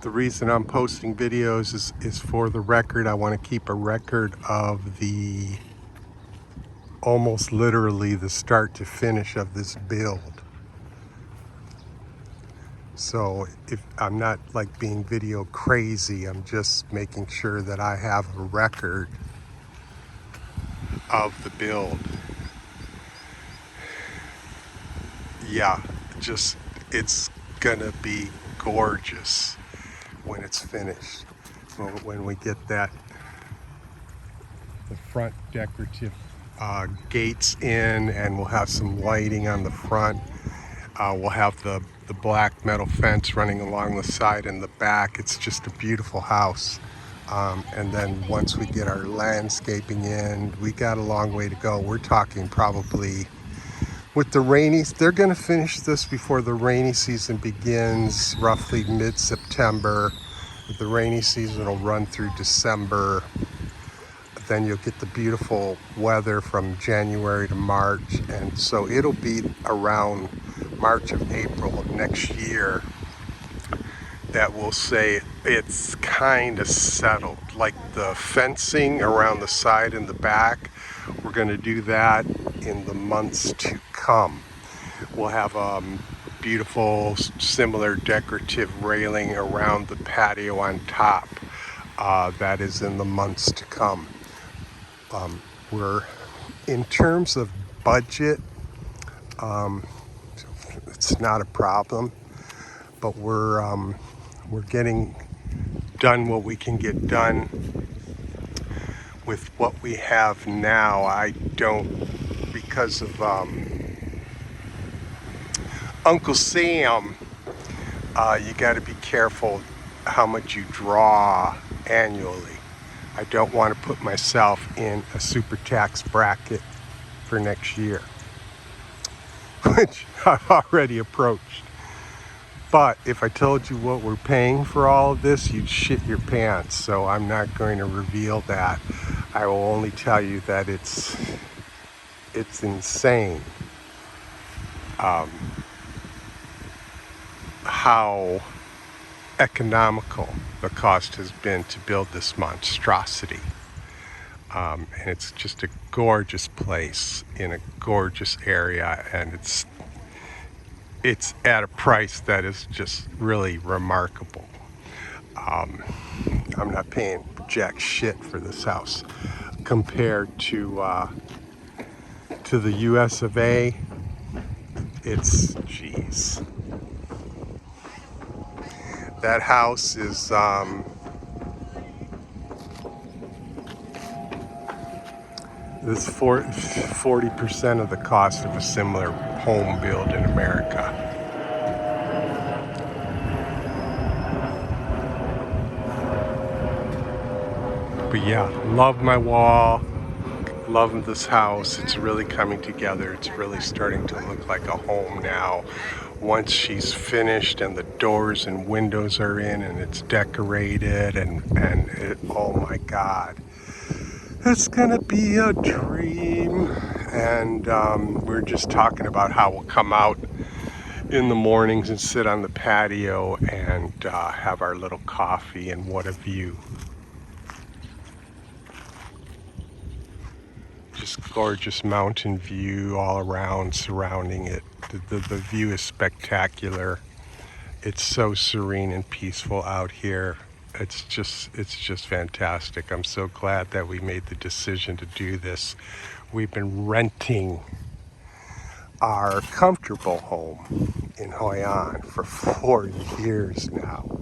The reason I'm posting videos is for the record. I want to keep a record of the almost literally the start to finish of this build. So if I'm not like being video crazy, I'm just making sure that I have a record of the build. Yeah, just it's gonna be gorgeous when it's finished. When we get the front decorative gates in, and we'll have some lighting on the front. We'll have the black metal fence running along the side and the back. It's just a beautiful house. And then once we get our landscaping in, we got a long way to go. We're talking probably with the they're going to finish this before the rainy season begins, roughly mid-September. The rainy season will run through December. Then you'll get the beautiful weather from January to March. And so it'll be around March or April of next year that we'll say it's kind of settled. Like the fencing around the side and the back, we're going to do that in the months to come. We'll have beautiful similar decorative railing around the patio on top. That is in the months to come. We're in terms of budget, it's not a problem, but we're getting done what we can get done with what we have now. I don't, because of Uncle Sam, you got to be careful how much you draw annually. I don't want to put myself in a super tax bracket for next year, which I've already approached. But if I told you what we're paying for all of this, you'd shit your pants. So I'm not going to reveal that. I will only tell you that it's insane how economical the cost has been to build this monstrosity. And it's just a gorgeous place in a gorgeous area, and it's at a price that is just really remarkable. I'm not paying jack shit for this house compared to the US of A. It's, geez. That house is this 40% of the cost of a similar home build in America. But yeah, love my wall, love this house. It's really coming together. It's really starting to look like a home now. Once she's finished and the doors and windows are in and it's decorated and oh my God, it's gonna be a dream. And we're just talking about how we'll come out in the mornings and sit on the patio and have our little coffee, and what a view. Just gorgeous mountain view all around surrounding it. The view is spectacular. It's so serene and peaceful out here. It's just fantastic. I'm so glad that we made the decision to do this. We've been renting our comfortable home in Hoi An for 4 years now.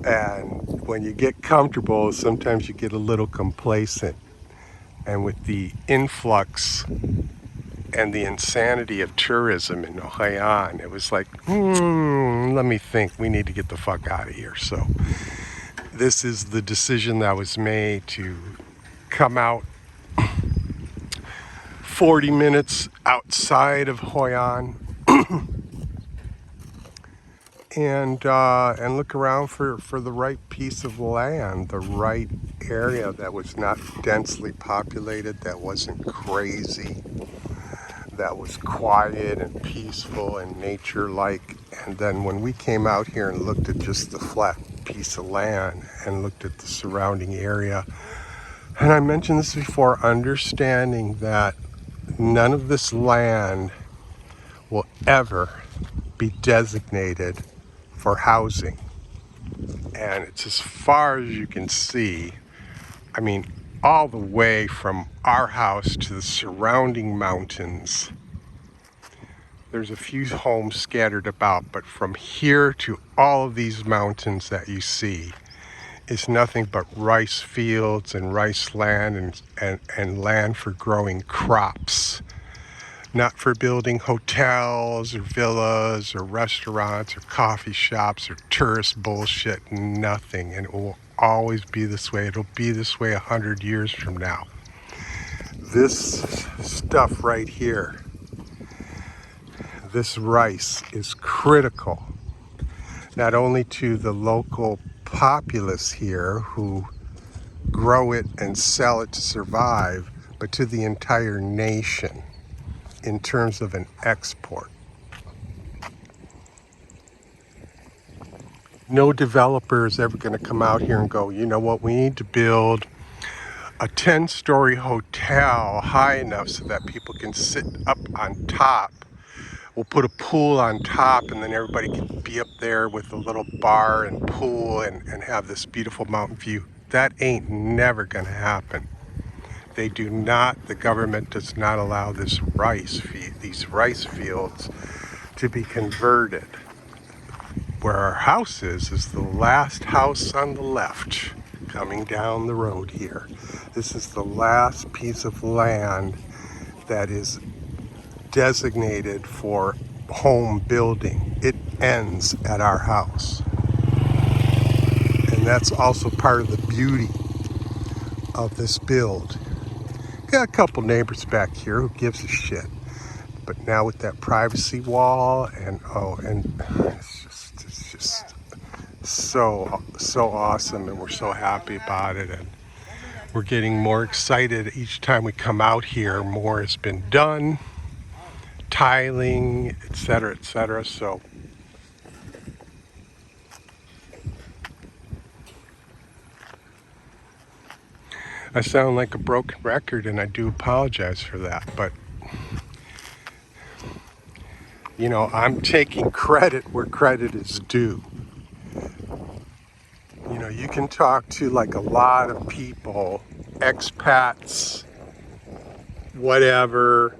And when you get comfortable, sometimes you get a little complacent. And with the influx and the insanity of tourism in Hoi An, it was like, let me think, we need to get the fuck out of here. So this is the decision that was made to come out 40 minutes outside of Hoi An and look around for the right piece of land, the right area that was not densely populated, that wasn't crazy, that was quiet and peaceful and nature-like. And then when we came out here and looked at just the flat piece of land and looked at the surrounding area. And I mentioned this before, understanding that none of this land will ever be designated for housing. And it's as far as you can see, I mean, all the way from our house to the surrounding mountains. There's a few homes scattered about, but from here to all of these mountains that you see is nothing but rice fields and rice land and land for growing crops. Not for building hotels or villas or restaurants or coffee shops or tourist bullshit, nothing. And it will always be this way. It'll be this way 100 years from now. This stuff right here, this rice is critical, not only to the local populace here who grow it and sell it to survive, but to the entire nation in terms of an export. No developer is ever going to come out here and go, you know what, we need to build a 10-story hotel high enough so that people can sit up on top. We'll put a pool on top, and then everybody can be up there with a little bar and pool and have this beautiful mountain view. That ain't never going to happen. They do not, the government does not allow these rice fields to be converted. Where our house is the last house on the left coming down the road here. This is the last piece of land that is designated for home building. It ends at our house. And that's also part of the beauty of this build. Got a couple neighbors back here, who gives a shit? But now with that privacy wall and it's just so awesome, and we're so happy about it, and we're getting more excited each time we come out here. More has been done, tiling, etc., etc. So I sound like a broken record, and I do apologize for that, but you know, I'm taking credit where credit is due. You know, you can talk to like a lot of people, expats, whatever,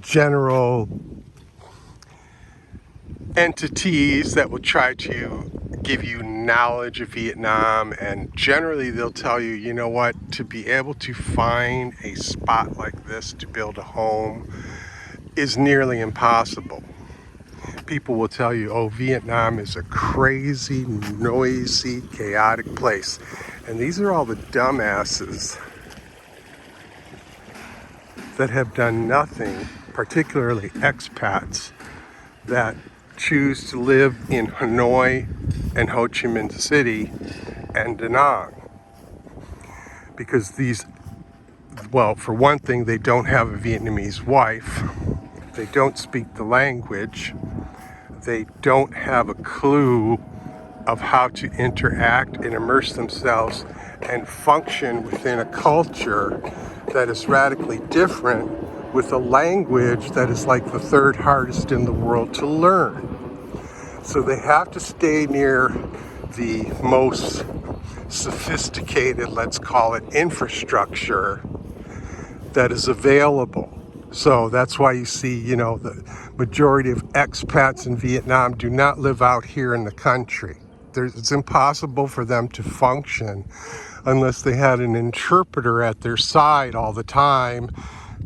general entities that will try to give you knowledge of Vietnam, and generally they'll tell you, you know what, to be able to find a spot like this to build a home is nearly impossible. People will tell you, oh, Vietnam is a crazy, noisy, chaotic place. And these are all the dumbasses that have done nothing, particularly expats that choose to live in Hanoi and Ho Chi Minh City and Da Nang. Because these, well, for one thing, they don't have a Vietnamese wife. They don't speak the language. They don't have a clue of how to interact and immerse themselves and function within a culture that is radically different, with a language that is like the third hardest in the world to learn. So they have to stay near the most sophisticated, let's call it, infrastructure that is available. So that's why you see, you know, the majority of expats in Vietnam do not live out here in the country. It's impossible for them to function unless they had an interpreter at their side all the time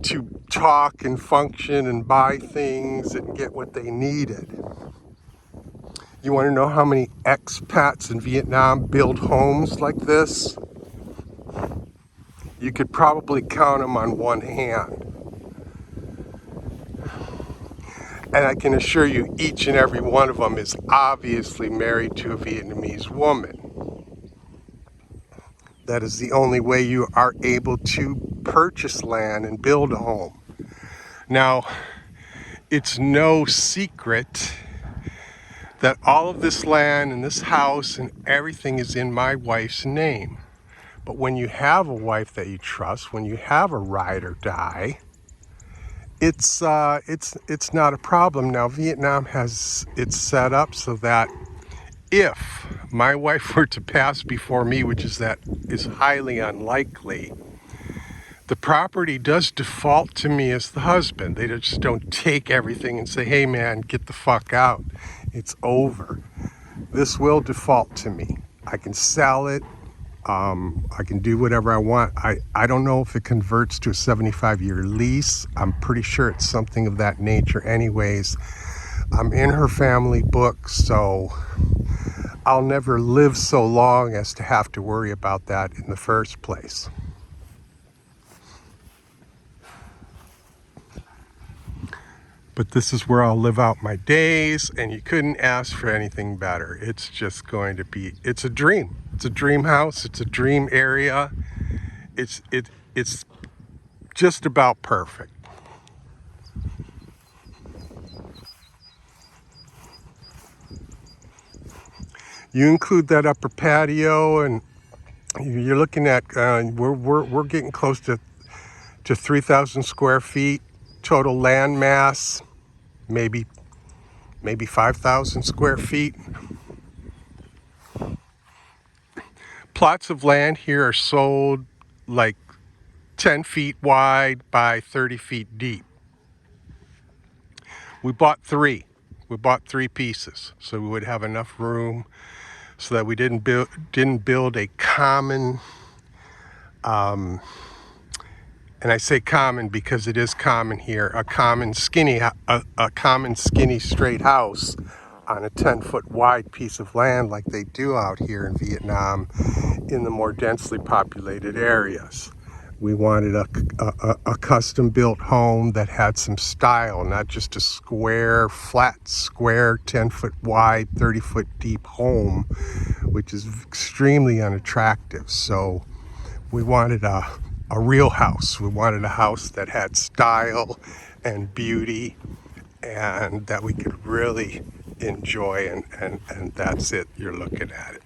to talk and function and buy things and get what they needed. You want to know how many expats in Vietnam build homes like this? You could probably count them on one hand. And I can assure you, each and every one of them is obviously married to a Vietnamese woman. That is the only way you are able to purchase land and build a home. Now, it's no secret that all of this land and this house and everything is in my wife's name. But when you have a wife that you trust, when you have a ride or die, it's not a problem. Now Vietnam has it set up so that if my wife were to pass before me, which is highly unlikely, the property does default to me as the husband. They just don't take everything and say, hey man, get the fuck out. It's over. This will default to me. I can sell it. I can do whatever I want. I don't know if it converts to a 75-year lease. I'm pretty sure it's something of that nature anyways. I'm in her family book, so I'll never live so long as to have to worry about that in the first place. But this is where I'll live out my days, and you couldn't ask for anything better. It's just going to be, it's a dream. It's a dream house. It's a dream area. It's just about perfect. You include that upper patio, and you're looking at we're getting close to 3,000 square feet total land mass, maybe 5,000 square feet. Plots of land here are sold like 10 feet wide by 30 feet deep. We bought three. We bought three pieces, so we would have enough room so that we didn't build a common, and I say common because it is common here, a common skinny straight house on a 10-foot wide piece of land like they do out here in Vietnam in the more densely populated areas. We wanted a custom-built home that had some style, not just a flat square, 10-foot wide, 30-foot deep home, which is extremely unattractive. So we wanted a real house. We wanted a house that had style and beauty and that we could really enjoy, and that's it. You're looking at it.